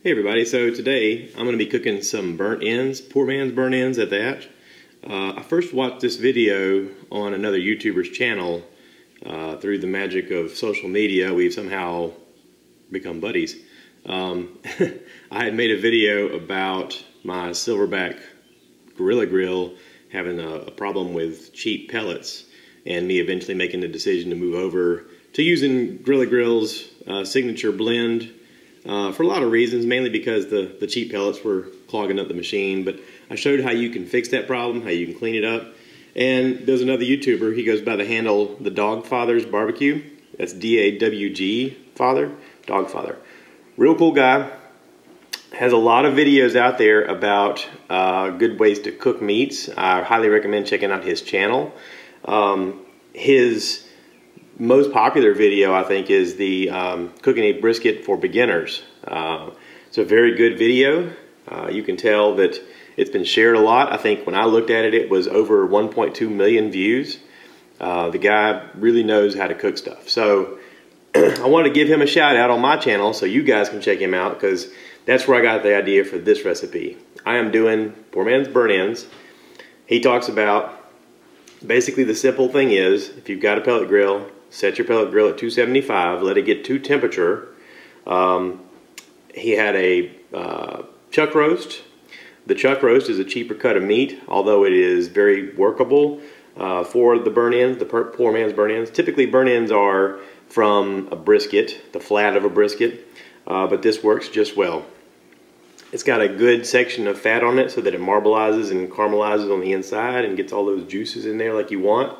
Hey everybody, so today I'm going to be cooking some burnt ends, poor man's burnt ends at that. I first watched this video on another YouTuber's channel. Through the magic of social media, we've somehow become buddies. I had made a video about my Silverback Gorilla Grill having a problem with cheap pellets, and me eventually making the decision to move over to using Gorilla Grill's signature blend. For a lot of reasons, mainly because the cheap pellets were clogging up the machine, but I showed how you can fix that problem, how you can clean it up. And there's another YouTuber, he goes by the handle The Dogfather's Barbecue. That's D-A-W-G Father, Dogfather. Real cool guy. Has a lot of videos out there about good ways to cook meats. I highly recommend checking out his channel. His most popular video, I think, is the cooking a brisket for beginners. It's a very good video. You can tell that it's been shared a lot. I think when I looked at it, it was over 1.2 million views. The guy really knows how to cook stuff. So I wanted to give him a shout out on my channel so you guys can check him out, because that's where I got the idea for this recipe. I am doing poor man's burnt ends. He talks about, basically the simple thing is, if you've got a pellet grill, set your pellet grill at 275, let it get to temperature. He had a chuck roast. The chuck roast is a cheaper cut of meat, although it is very workable for the burnt ends, the poor man's burnt ends. Typically burnt ends are from a brisket, the flat of a brisket, but this works just well. It's got a good section of fat on it so that it marbleizes and caramelizes on the inside and gets all those juices in there like you want.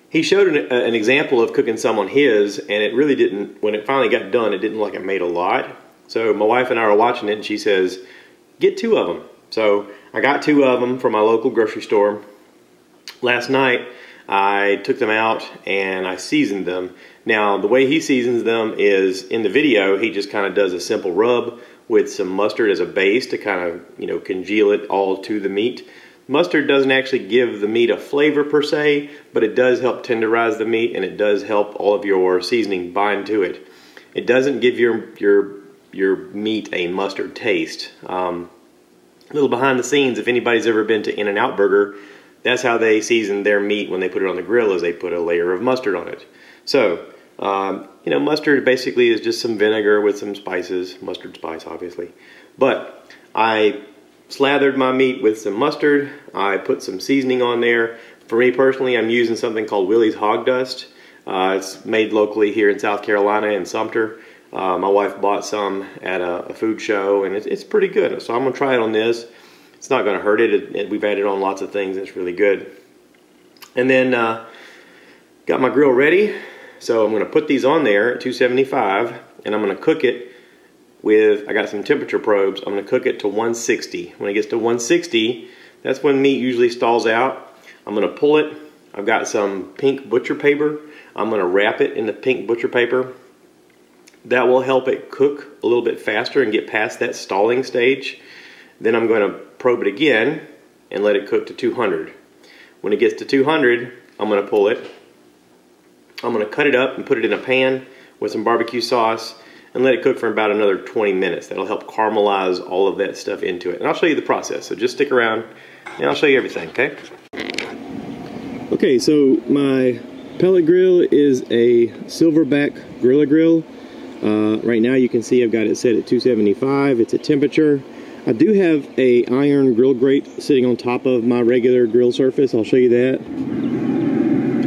He showed an example of cooking some on his, and it really didn't, when it finally got done, it didn't look like it made a lot. So my wife and I were watching it, and she says, get 2 of them. So I got 2 of them from my local grocery store. Last night, I took them out and I seasoned them. Now, the way he seasons them is, in the video, he just kind of does a simple rub with some mustard as a base to kind of, you know, congeal it all to the meat. Mustard doesn't actually give the meat a flavor per se, but it does help tenderize the meat, and it does help all of your seasoning bind to it. It doesn't give your meat a mustard taste. A little behind the scenes, if anybody's ever been to In-N-Out Burger, that's how they season their meat when they put it on the grill, is they put a layer of mustard on it. So, you know, mustard basically is just some vinegar with some spices, mustard spice obviously. But I slathered my meat with some mustard. I put some seasoning on there. For me personally, I'm using something called Willie's Hog Dust. It's made locally here in South Carolina in Sumter. My wife bought some at a food show, and it's pretty good. So I'm going to try it on this. It's not going to hurt it. We've added on lots of things, and it's really good. And then got my grill ready. So I'm going to put these on there at 275, and I'm going to cook it with, I got some temperature probes. I'm going to cook it to 160. When it gets to 160, that's when meat usually stalls out. I'm going to pull it. I've got some pink butcher paper. I'm going to wrap it in the pink butcher paper. That will help it cook a little bit faster and get past that stalling stage. Then I'm going to probe it again and let it cook to 200. When it gets to 200, I'm going to pull it. I'm going to cut it up and put it in a pan with some barbecue sauce and let it cook for about another 20 minutes. That'll help caramelize all of that stuff into it. And I'll show you the process, so just stick around and I'll show you everything, okay? Okay, so my pellet grill is a Silverback Gorilla Grill. Right now you can see I've got it set at 275. It's at temperature. I do have a iron grill grate sitting on top of my regular grill surface. I'll show you that.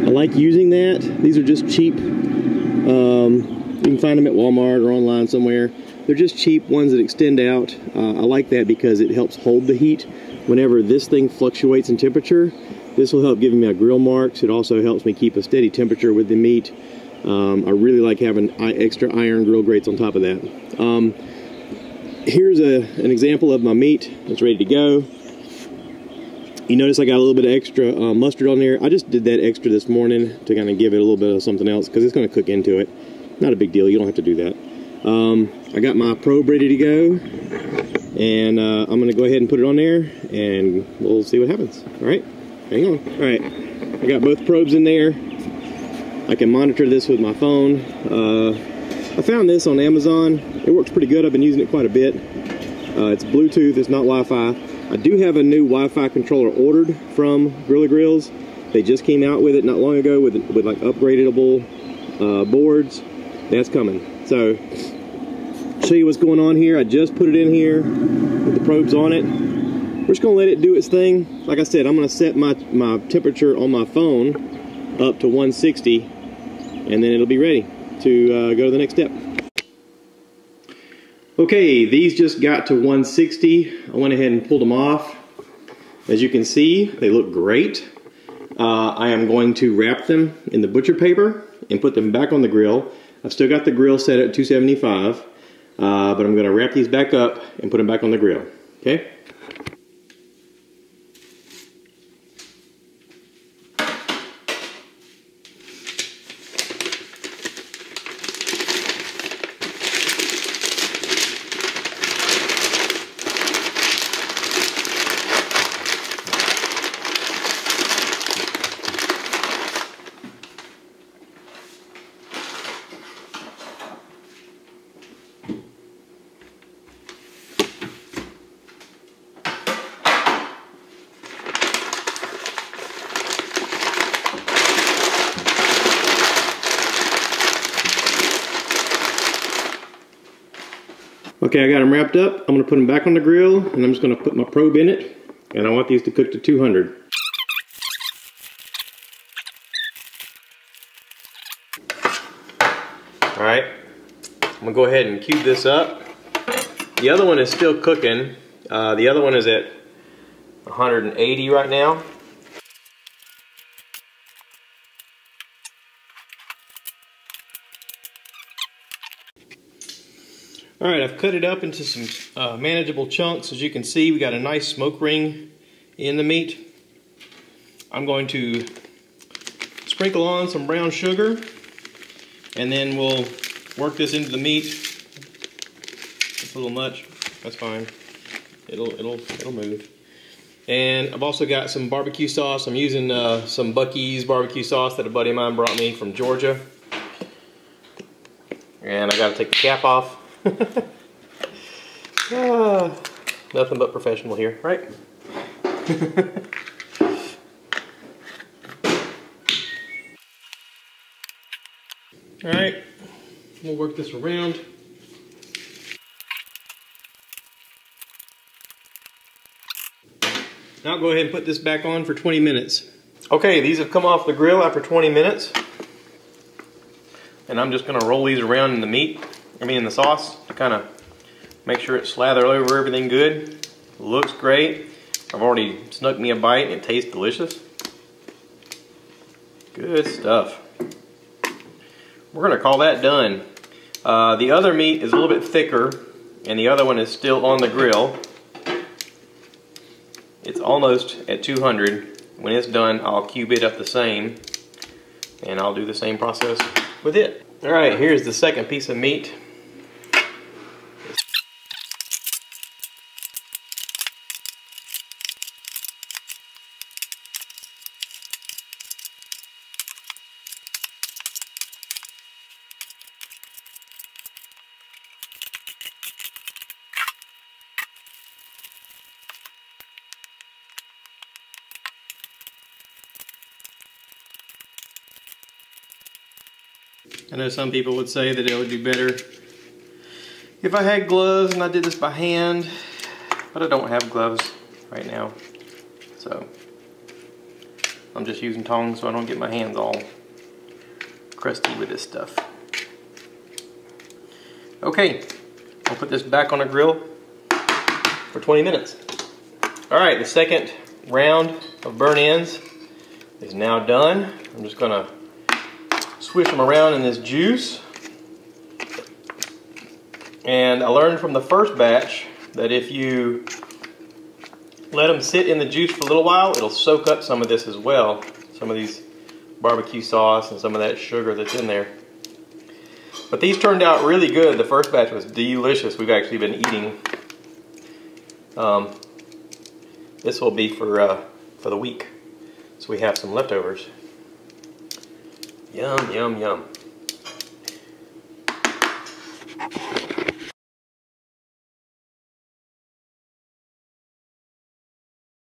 I like using that. These are just cheap. You can find them at Walmart or online somewhere. They're just cheap ones that extend out. I like that because it helps hold the heat. Whenever this thing fluctuates in temperature, this will help give me my grill marks. It also helps me keep a steady temperature with the meat. I really like having extra iron grill grates on top of that. Here's an example of my meat that's ready to go. You notice I got a little bit of extra mustard on there. I just did that extra this morning to kind of give it a little bit of something else, because it's going to cook into it. Not a big deal, you don't have to do that. I got my probe ready to go, and I'm going to go ahead and put it on there, and we'll see what happens. Alright, hang on. Alright, I got both probes in there. I can monitor this with my phone. I found this on Amazon. It works pretty good. I've been using it quite a bit. It's Bluetooth, it's not Wi-Fi. I do have a new Wi-Fi controller ordered from Grilla Grills. They just came out with it not long ago with like upgradable boards. That's coming. So, show you what's going on here. I just put it in here with the probes on it. We're just gonna let it do its thing. Like I said, I'm gonna set my temperature on my phone up to 160, and then it'll be ready to go to the next step. Okay, these just got to 160. I went ahead and pulled them off. As you can see, they look great. I am going to wrap them in the butcher paper and put them back on the grill. I've still got the grill set at 275, but I'm going to wrap these back up and put them back on the grill. Okay? Okay, I got them wrapped up. I'm going to put them back on the grill, and I'm just going to put my probe in it, and I want these to cook to 200. Alright, I'm going to go ahead and cube this up. The other one is still cooking. The other one is at 180 right now. Alright, I've cut it up into some manageable chunks. As you can see, we got a nice smoke ring in the meat. I'm going to sprinkle on some brown sugar, and then we'll work this into the meat. It's a little much. That's fine. It'll move. And I've also got some barbecue sauce. I'm using some Buc-ee's barbecue sauce that a buddy of mine brought me from Georgia. And I got to take the cap off. Nothing but professional here, right? Alright, we'll work this around. Now I'll go ahead and put this back on for 20 minutes. Okay, these have come off the grill after 20 minutes. And I'm just going to roll these around in the meat. In the sauce, to kind of make sure it's slathered over everything good. Looks great. I've already snuck me a bite and it tastes delicious. Good stuff. We're going to call that done. The other meat is a little bit thicker, and the other one is still on the grill. It's almost at 200. When it's done, I'll cube it up the same, and I'll do the same process with it. Alright, here's the second piece of meat. I know some people would say that it would be better if I had gloves and I did this by hand, but I don't have gloves right now, so I'm just using tongs so I don't get my hands all crusty with this stuff. Okay, I'll put this back on a grill for 20 minutes. Alright, the second round of burnt ends is now done. I'm just going to swish them around in this juice. And I learned from the first batch that if you let them sit in the juice for a little while, it'll soak up some of this as well. Some of these barbecue sauce and some of that sugar that's in there. But these turned out really good. The first batch was delicious. We've actually been eating. This will be for the week. So we have some leftovers. Yum, yum, yum.